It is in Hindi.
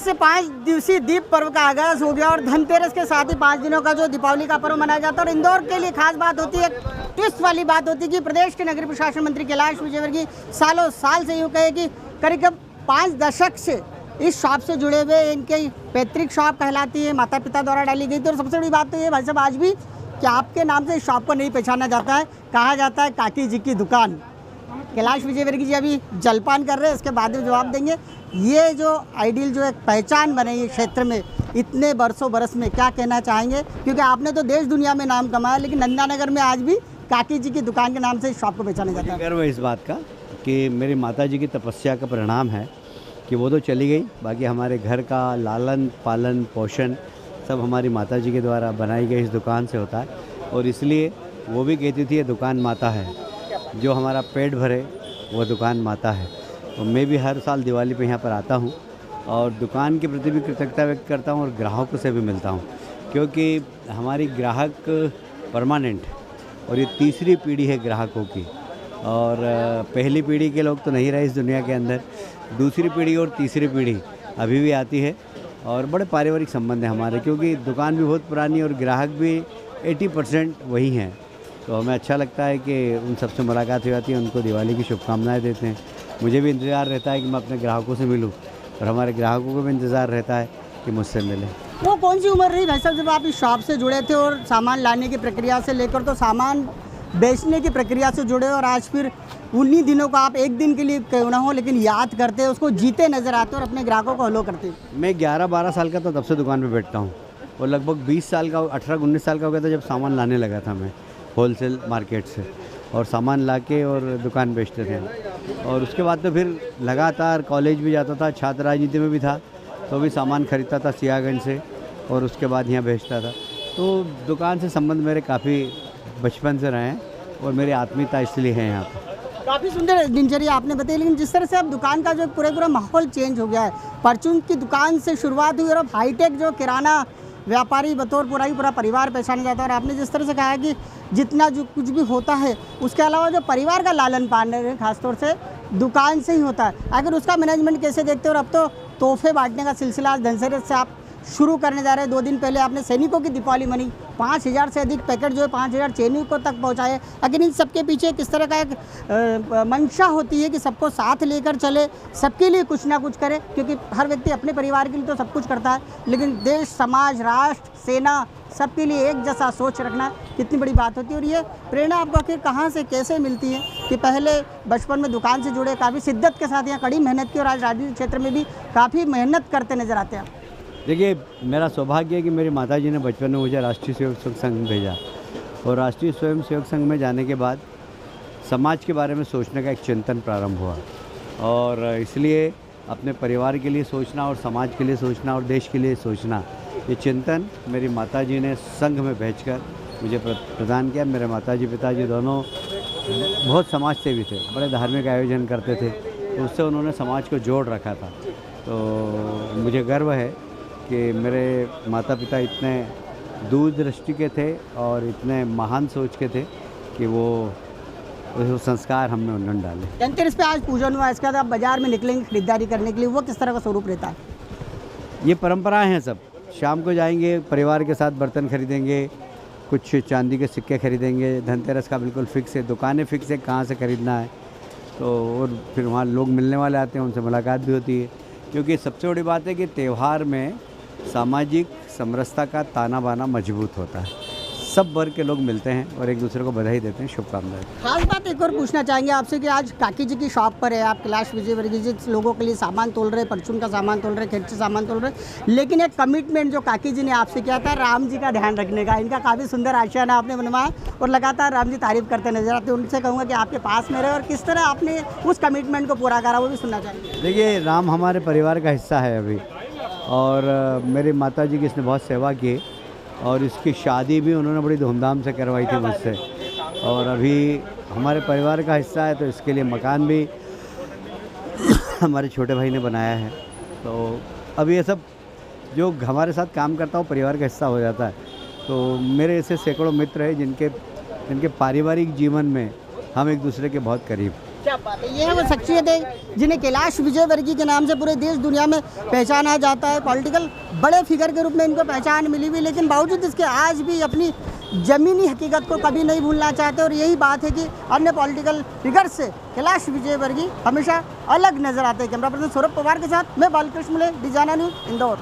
से 5 दिवसीय दीप पर्व का आगाज हो गया और धनतेरस के साथ ही 5 दिनों का जो दीपावली का पर्व मनाया जाता है। और इंदौर के लिए खास बात होती है, ट्विस्ट वाली बात होती है कि प्रदेश के नगरीय प्रशासन मंत्री कैलाश विजयवर्गीय सालों साल से यूँ कहे कि करीब 5 दशक से इस शॉप से जुड़े हुए, इनके पैतृक शॉप कहलाती है, माता पिता द्वारा डाली गई थी। और सबसे बड़ी बात तो ये भाई साहब आज भी कि आपके नाम से इस शॉप को नहीं पहचाना जाता है, कहा जाता है काकी जी की दुकान। कैलाश विजयवर्गीय जी अभी जलपान कर रहे हैं, इसके बाद में जवाब देंगे। ये जो आइडियल जो एक पहचान बनी है क्षेत्र में इतने बरस में, क्या कहना चाहेंगे? क्योंकि आपने तो देश दुनिया में नाम कमाया, लेकिन नंदानगर में आज भी काकी जी की दुकान के नाम से इस शॉप को पहचाना जाता है। गर्व है इस बात का कि मेरी माता जी की तपस्या का परिणाम है कि वो तो चली गई, बाकी हमारे घर का लालन पालन पोषण सब हमारी माता जी के द्वारा बनाई गई इस दुकान से होता है। और इसलिए वो भी कहती थी ये दुकान माता है, जो हमारा पेट भरे वो दुकान माता है। तो मैं भी हर साल दिवाली पे यहाँ पर आता हूँ और दुकान के प्रति भी कृतज्ञता व्यक्त करता हूँ और ग्राहकों से भी मिलता हूँ, क्योंकि हमारी ग्राहक परमानेंट और ये तीसरी पीढ़ी है ग्राहकों की। और पहली पीढ़ी के लोग तो नहीं रहे इस दुनिया के अंदर, दूसरी पीढ़ी और तीसरी पीढ़ी अभी भी आती है और बड़े पारिवारिक संबंध हैं हमारे, क्योंकि दुकान भी बहुत पुरानी और ग्राहक भी 80% वही हैं। तो हमें अच्छा लगता है कि उन सबसे मुलाकात हो जाती है, उनको दिवाली की शुभकामनाएं देते हैं। मुझे भी इंतज़ार रहता है कि मैं अपने ग्राहकों से मिलूं और हमारे ग्राहकों को भी इंतज़ार रहता है कि मुझसे मिलें। वो कौन सी उम्र रही भाई साहब जब आप इस शॉप से जुड़े थे और सामान लाने की प्रक्रिया से लेकर तो सामान बेचने की प्रक्रिया से जुड़े, और आज फिर उन्हीं दिनों को आप एक दिन के लिए क्यों ना हो लेकिन याद करते, उसको जीते नज़र आते और अपने ग्राहकों को फॉलो करते? मैं 11-12 साल का था तब से दुकान पे बैठता हूँ और लगभग 20 साल का 18-19 साल का हो गया था जब सामान लाने लगा था मैं होलसेल मार्केट से, और सामान लाके और दुकान बेचते थे। और उसके बाद तो फिर लगातार कॉलेज भी जाता था, छात्र राजनीति में भी था तो भी सामान खरीदता था सियागंज से और उसके बाद यहाँ बेचता था। तो दुकान से संबंध मेरे काफ़ी बचपन से रहे हैं और मेरी आत्मीयता इसलिए है यहाँ पर। काफ़ी सुंदर दिनचर्या आपने बताई, लेकिन जिस तरह से अब दुकान का जो पूरा माहौल चेंज हो गया है, परचून की दुकान से शुरुआत हुई और अब हाईटेक जो किराना व्यापारी बतौर पूरा परिवार पहचाना जाता है। और आपने जिस तरह से कहा कि जितना जो कुछ भी होता है उसके अलावा जो परिवार का लालन पालन है खासतौर से दुकान से ही होता है, अगर उसका मैनेजमेंट कैसे देखते हो? और अब तो तोहफे बांटने का सिलसिला धनतेरस से आप शुरू करने जा रहे हैं। 2 दिन पहले आपने सैनिकों की दीपावली मनी, 5000 से अधिक पैकेट जो है 5000 सैनिकों तक पहुंचाए। लेकिन इन सबके पीछे किस तरह का एक मंशा होती है कि सबको साथ लेकर चले, सबके लिए कुछ ना कुछ करे, क्योंकि हर व्यक्ति अपने परिवार के लिए तो सब कुछ करता है, लेकिन देश समाज राष्ट्र सेना सबके लिए एक जैसा सोच रखना कितनी बड़ी बात होती है। और ये प्रेरणा आपको आखिर कहाँ से कैसे मिलती है कि पहले बचपन में दुकान से जुड़े, काफ़ी शिद्दत के साथ यहाँ कड़ी मेहनत की और आज राजनीतिक क्षेत्र में भी काफ़ी मेहनत करते नजर आते हैं? देखिए, मेरा सौभाग्य है कि मेरी माताजी ने बचपन में मुझे राष्ट्रीय स्वयंसेवक संघ में भेजा और राष्ट्रीय स्वयंसेवक संघ में जाने के बाद समाज के बारे में सोचने का एक चिंतन प्रारंभ हुआ। और इसलिए अपने परिवार के लिए सोचना और समाज के लिए सोचना और देश के लिए सोचना, ये चिंतन मेरी माताजी ने संघ में भेजकर मुझे प्रदान किया। मेरे माताजी पिताजी दोनों बहुत समाज सेवी थे, बड़े धार्मिक आयोजन करते थे, तो उससे उन्होंने समाज को जोड़ रखा था। तो मुझे गर्व है कि मेरे माता पिता इतने दूरदृष्टि के थे और इतने महान सोच के थे कि वो संस्कार हमने उन्होंने डाले। धनतेरस पे आज पूजन हुआ, इसके बाद आप बाजार में निकलेंगे खरीदारी करने के लिए, वो किस तरह का स्वरूप रहता है? ये परंपराएं हैं सब। शाम को जाएंगे परिवार के साथ, बर्तन खरीदेंगे, कुछ चांदी के सिक्के खरीदेंगे। धनतेरस का बिल्कुल फिक्स है, दुकानें फिक्स है कहाँ से ख़रीदना है। तो और फिर वहाँ लोग मिलने वाले आते हैं, उनसे मुलाकात भी होती है, क्योंकि सबसे बड़ी बात है कि त्यौहार में सामाजिक समरसता का ताना बाना मजबूत होता है। सब वर्ग के लोग मिलते हैं और एक दूसरे को बधाई देते हैं, शुभकामनाएं। खास बात एक और पूछना चाहेंगे आपसे कि आज काकी जी की शॉप पर है, आप कैलाश विजयवर्गीय जी लोगों के लिए सामान तोल रहे, परचून का सामान तोल रहे, खेत से सामान तोल रहे, लेकिन एक कमिटमेंट जो काकी जी ने आपसे किया था राम जी का ध्यान रखने का, इनका काफ़ी सुंदर आशियाना आपने बनवाया और लगातार राम जी तारीफ करते नजर आते हैं। उनसे कहूँगा कि आपके पास में रहे और किस तरह आपने उस कमिटमेंट को पूरा करा, वो भी सुनना चाहेंगे। देखिए, राम हमारे परिवार का हिस्सा है अभी, और मेरी माता जी की इसने बहुत सेवा की और इसकी शादी भी उन्होंने बड़ी धूमधाम से करवाई थी मुझसे, और अभी हमारे परिवार का हिस्सा है तो इसके लिए मकान भी हमारे छोटे भाई ने बनाया है। तो अब ये सब जो हमारे साथ काम करता हो परिवार का हिस्सा हो जाता है। तो मेरे ऐसे सैकड़ों मित्र हैं जिनके पारिवारिक जीवन में हम एक दूसरे के बहुत करीब क्या बात है, ये है वो शख्सियत है जिन्हें कैलाश विजयवर्गीय के नाम से पूरे देश दुनिया में पहचाना जाता है। पॉलिटिकल बड़े फिगर के रूप में इनको पहचान मिली हुई, लेकिन बावजूद इसके आज भी अपनी ज़मीनी हकीकत को कभी नहीं भूलना चाहते। और यही बात है कि अन्य पॉलिटिकल फिगर से कैलाश विजयवर्गीय हमेशा अलग नजर आते हैं। कैमरा पर्सन सौरभ पवार के साथ मैं बालकृष्ण मुले, डिजाना न्यूज़, इंदौर।